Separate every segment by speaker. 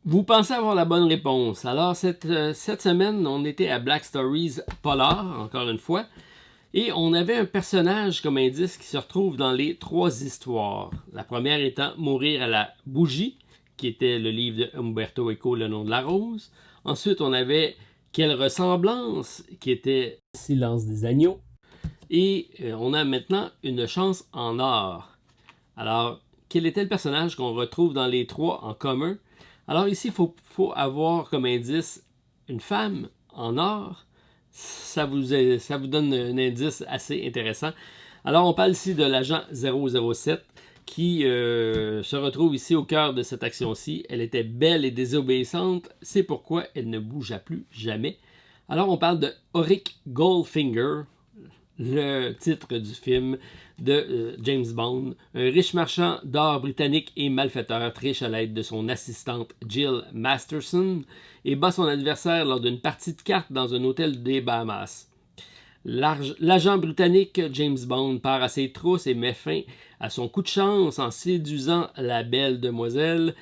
Speaker 1: Vous pensez avoir la bonne réponse. Alors, cette semaine, on était à Black Stories Polar, encore une fois, et on avait un personnage comme indice qui se retrouve dans les 3 histoires. La première étant Mourir à la bougie, qui était le livre de Umberto Eco, Le nom de la rose. Ensuite, on avait Quelle ressemblance, qui était Silence des agneaux. Et on a maintenant Une chance en or. Alors, quel était le personnage qu'on retrouve dans les 3 en commun? Alors ici, il faut avoir comme indice une femme en or. Ça vous donne un indice assez intéressant. Alors, on parle ici de l'agent 007 qui se retrouve ici au cœur de cette action-ci. Elle était belle et désobéissante, c'est pourquoi elle ne bougea plus jamais. Alors, on parle de Auric Goldfinger, le titre du film de James Bond. Un riche marchand d'or britannique et malfaiteur triche à l'aide de son assistante Jill Masterson et bat son adversaire lors d'une partie de cartes dans un hôtel des Bahamas. L'agent britannique James Bond part à ses trousses et met fin à son coup de chance en séduisant la belle demoiselle.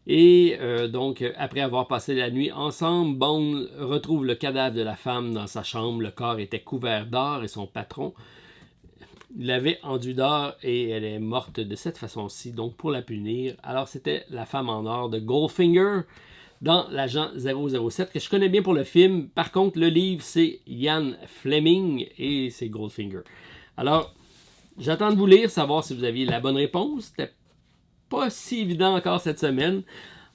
Speaker 1: Et donc, après avoir passé la nuit ensemble, Bond retrouve le cadavre de la femme dans sa chambre. Le corps était couvert d'or et son patron l'avait enduit d'or et elle est morte de cette façon-ci, donc pour la punir. Alors, c'était la femme en or de Goldfinger dans l'agent 007, que je connais bien pour le film. Par contre, le livre, c'est Ian Fleming et c'est Goldfinger. Alors, j'attends de vous lire, savoir si vous aviez la bonne réponse. C'était pas si évident encore cette semaine.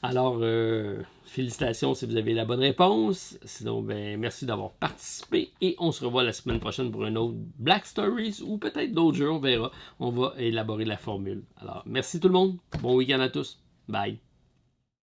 Speaker 1: Alors, félicitations si vous avez la bonne réponse. Sinon, ben, merci d'avoir participé. Et on se revoit la semaine prochaine pour un autre Black Stories ou peut-être d'autres jeux, on verra. On va élaborer la formule. Alors, merci tout le monde. Bon week-end à tous. Bye.